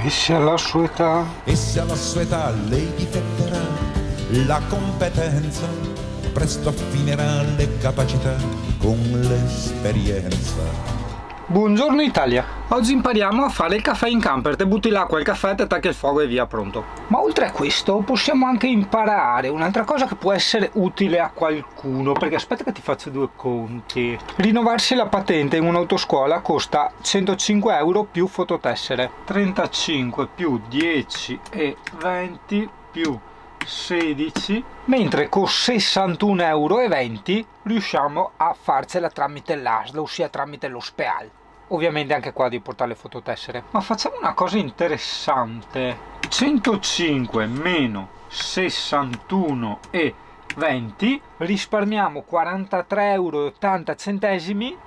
E se alla sua età lei difetterà la competenza, presto affinerà le capacità con l'esperienza. Buongiorno Italia! Oggi impariamo a fare il caffè in camper. Te butti l'acqua, il caffè, te attacchi il fuoco e via, pronto. Ma oltre a questo possiamo anche imparare un'altra cosa che può essere utile a qualcuno, perché aspetta che ti faccio due conti. Rinnovarsi la patente in un'autoscuola costa 105 euro più fototessere, 35 più 10 e 20 più 16, mentre con 61,20 euro riusciamo a farcela tramite l'ASL, ossia tramite lo SPEAL. Ovviamente anche qua devi portare le fototessere. Ma facciamo una cosa interessante: 105 meno 61,20 risparmiamo 43,80 euro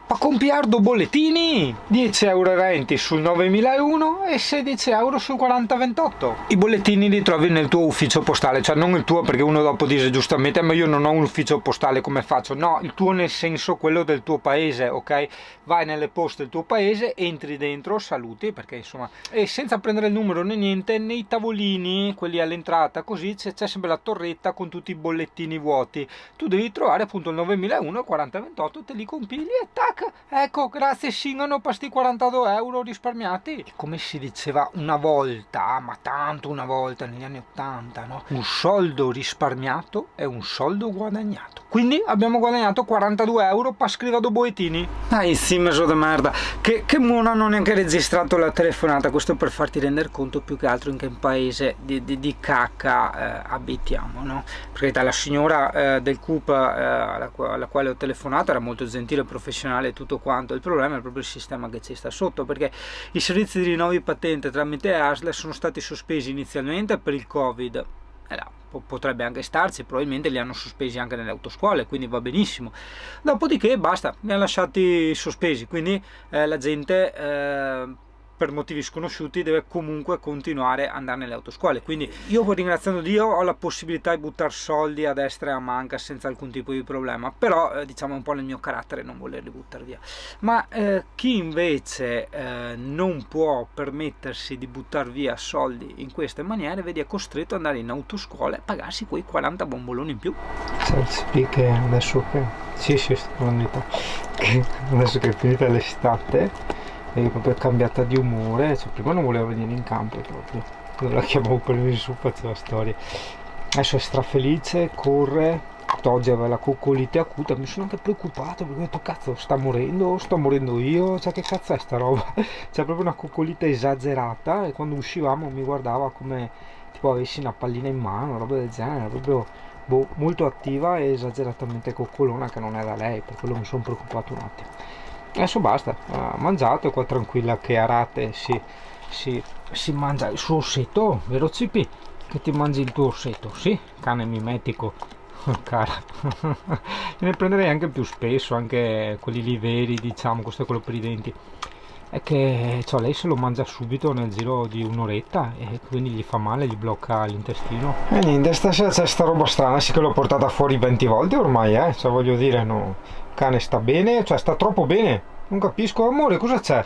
a compiardo bollettini, 10,20 euro sul 9001 e 16 euro sul 4028. I bollettini li trovi nel tuo ufficio postale, cioè non il tuo, perché uno dopo dice giustamente ma io non ho un ufficio postale, come faccio? No, il tuo nel senso quello del tuo paese, ok? Vai nelle poste del tuo paese, entri dentro, saluti, perché insomma, e senza prendere il numero né niente, nei tavolini, quelli all'entrata, così c'è sempre la torretta con tutti i bollettini vuoti. Tu devi trovare appunto il 9001 e 4028, te li compili e tac, ecco, grazie Singano per sti 42 euro risparmiati. Come si diceva una volta, ma tanto una volta negli anni 80, no? Un soldo risparmiato è un soldo guadagnato. Quindi abbiamo guadagnato 42 euro per scrivere due bollettini. Dai sì, meso di merda, che non hanno neanche registrato la telefonata. Questo per farti rendere conto più che altro in che paese di cacca abitiamo, no? Perché la signora del CUP alla quale ho telefonato era molto gentile, professionale e tutto quanto. Il problema è proprio il sistema che ci sta sotto, perché i servizi di rinnovi patente tramite ASL sono stati sospesi inizialmente per il Covid. Potrebbe anche starci, probabilmente li hanno sospesi anche nelle autoscuole, quindi va benissimo. Dopodiché basta, li hanno lasciati sospesi, quindi la gente per motivi sconosciuti deve comunque continuare ad andare nelle autoscuole. Quindi io, ringraziando Dio, ho la possibilità di buttare soldi a destra e a manca senza alcun tipo di problema, però diciamo è un po' nel mio carattere non volerli buttare via. Ma chi invece non può permettersi di buttare via soldi in queste maniere, vedi, è costretto ad andare in autoscuola e pagarsi quei 40 bomboloni in più. Che adesso che adesso che è finita l'estate è proprio cambiata di umore, cioè prima non voleva venire in campo proprio, quando la chiamavo per venire su faceva storie, adesso è strafelice, corre. Oggi aveva la coccolite acuta, mi sono anche preoccupato perché ho detto cazzo, sto morendo io, cioè che cazzo è sta roba? C'è proprio una coccolite esagerata e quando uscivamo mi guardava come tipo avessi una pallina in mano, roba del genere, proprio molto attiva e esageratamente coccolona, che non è da lei, per quello mi sono preoccupato un attimo. Adesso basta, ha mangiato, è qua tranquilla che a rate si mangia il suo orsetto, vero Cipi? Che ti mangi il tuo orsetto, sì? Cane mimetico, cara. Ne prenderei anche più spesso, anche quelli lì veri, diciamo, questo è quello per i denti. È che cioè, lei se lo mangia subito nel giro di un'oretta e quindi gli fa male, gli blocca l'intestino. E niente, stasera c'è sta roba strana, sì che l'ho portata fuori 20 volte ormai, cioè voglio dire, no, il cane sta bene, cioè sta troppo bene, non capisco, amore, cosa c'è?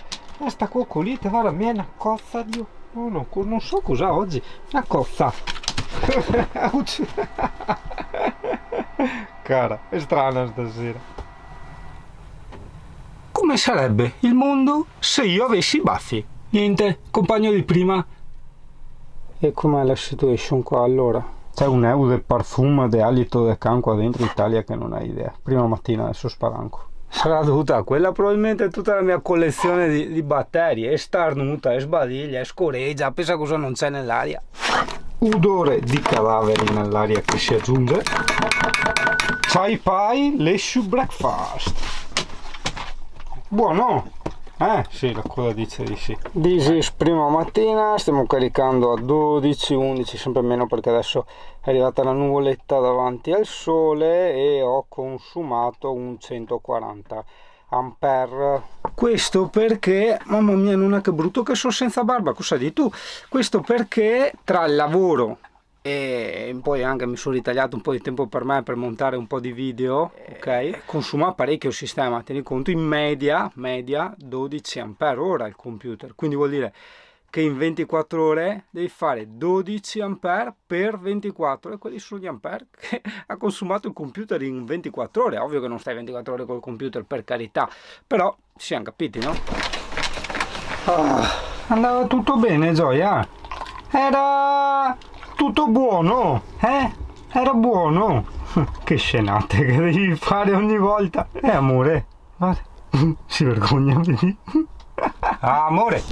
Sta coccolite, guarda, mi è una cozza, Dio, no, non so cos'ha oggi, una cozza. Cara, è strana stasera. Come sarebbe il mondo se io avessi i baffi? Niente, compagno di prima. E com'è la situation qua allora? C'è un eau de parfum de alito de can qua dentro Italia che non hai idea. Prima mattina adesso spalanco. Sarà dovuta a quella, probabilmente tutta la mia collezione di batterie, è starnuta, è sbadiglia, è scoreggia, pensa cosa non c'è nell'aria. Odore di cadaveri nell'aria che si aggiunge. Chai Pai Leshu Breakfast. Buono? Sì, la coda dice di sì. Disis prima mattina, stiamo caricando a 12, 11, sempre meno perché adesso è arrivata la nuvoletta davanti al sole e ho consumato un 140 ampere. Questo perché, mamma mia, non è che brutto che sono senza barba, cosa dici tu? Questo perché tra il lavoro e poi anche mi sono ritagliato un po' di tempo per me per montare un po' di video, ok? Consuma parecchio il sistema, tieni conto in media 12 ampere ora il computer, quindi vuol dire che in 24 ore devi fare 12 ampere per 24, e quelli sono gli ampere che ha consumato il computer in 24 ore. Ovvio che non stai 24 ore col computer, per carità, però ci siamo capiti, no? Andava tutto bene, Gioia? Era tutto buono, Era buono. Che scenate che devi fare ogni volta. Amore, guarda, si vergogna, vedi? Amore,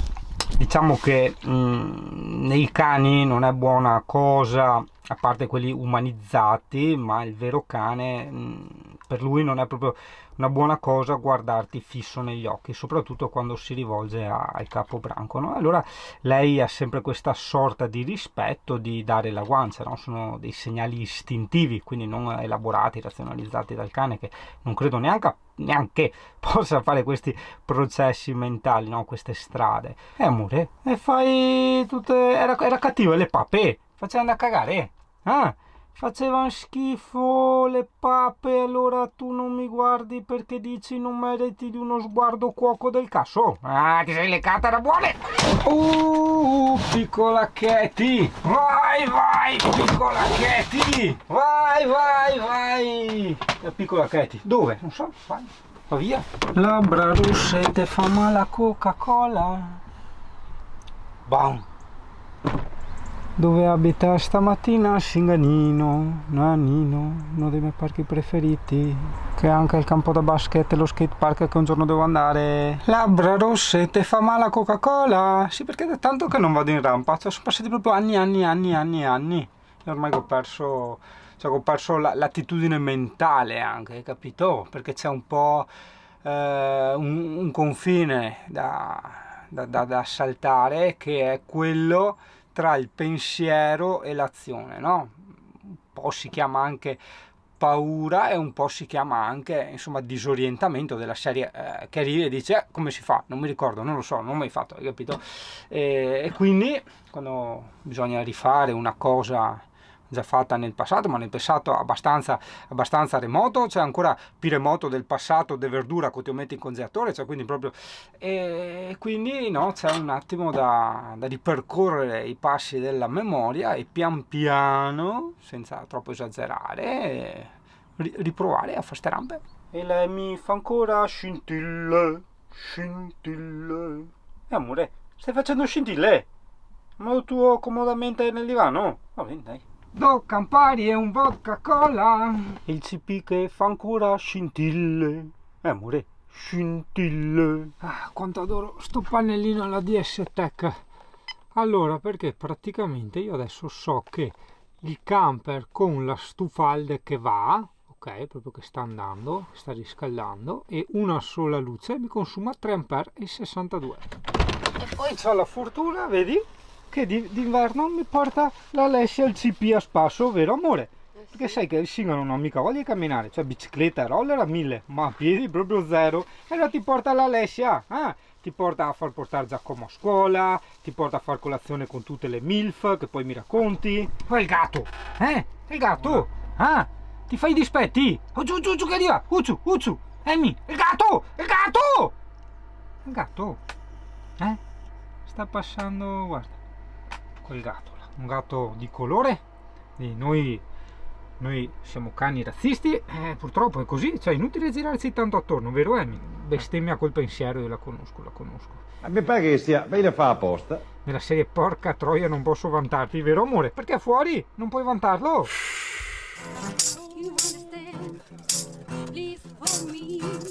diciamo che nei cani non è buona cosa, a parte quelli umanizzati, ma il vero cane, per lui non è proprio una buona cosa guardarti fisso negli occhi, soprattutto quando si rivolge al capobranco, no? Allora lei ha sempre questa sorta di rispetto di dare la guancia, no? Sono dei segnali istintivi, quindi non elaborati, razionalizzati dal cane, che non credo neanche possa fare questi processi mentali, no? Queste strade. Amore, e fai tutte... Era cattivo le pape, facendo a cagare, facevano schifo le pape, allora tu non mi guardi perché dici non meriti di uno sguardo cuoco del cazzo? Ti sei leccata da buone! Piccola Katy! Vai, piccola Katy! Vai! La piccola Katy, dove? Non so, vai, va via. Labbra rosse, te fa male la Coca-Cola. Bam! Dove abita stamattina Singanino, Nanino, uno dei miei parchi preferiti, che ha anche il campo da basket e lo skate park che un giorno devo andare. Labbra rosse, te fa male la Coca-Cola? Sì, perché da tanto che non vado in rampa, cioè sono passati proprio anni, e ormai ho perso l'attitudine mentale anche, capito? Perché c'è un po' un confine da saltare, che è quello tra il pensiero e l'azione, no? Un po' si chiama anche paura e un po' si chiama anche, insomma, disorientamento, della serie che arrivi e dice come si fa? Non mi ricordo, non lo so, non ho mai fatto, hai capito? E quindi quando bisogna rifare una cosa già fatta nel passato, ma nel passato abbastanza remoto, cioè ancora più remoto del passato de verdura che ti metti in congelatore, cioè quindi proprio, e quindi no, c'è un attimo da ripercorrere i passi della memoria e pian piano, senza troppo esagerare, riprovare a fare ste rampe. E lei mi fa ancora scintille. Amore, stai facendo scintille? In modo tuo comodamente nel divano? Va bene, dai. 2 Campari e un vodka cola. Il CP che fa ancora scintille. Amore, scintille. Quanto adoro sto pannellino alla DS Tech. Allora, perché praticamente io adesso so che il camper con la stufalde che va, ok, proprio che sta andando, sta riscaldando, e una sola luce mi consuma 3 ampere e 62. E poi c'ho la fortuna, vedi, che d'inverno mi porta la Alessia al CP a spasso, vero amore? Perché sai che il Singa non ha mica voglia di camminare, cioè bicicletta e roller a 1000, ma a piedi proprio 0. E allora ti porta l'Alessia, ti porta a far portare Giacomo a scuola, ti porta a far colazione con tutte le MILF che poi mi racconti. Poi il gatto, il gatto, ti fai i dispetti? Oh, giù che arriva, Ucciu, Amy, il gatto, sta passando, guarda. Quel gatto là, un gatto di colore, e noi siamo cani razzisti, purtroppo è così, cioè inutile girarci tanto attorno, vero Amy? Bestemmia col pensiero, io la conosco. A me pare che sia, lei la fa apposta. Nella serie porca troia non posso vantarti, vero amore? Perché fuori non puoi vantarlo. You understand? Please for me.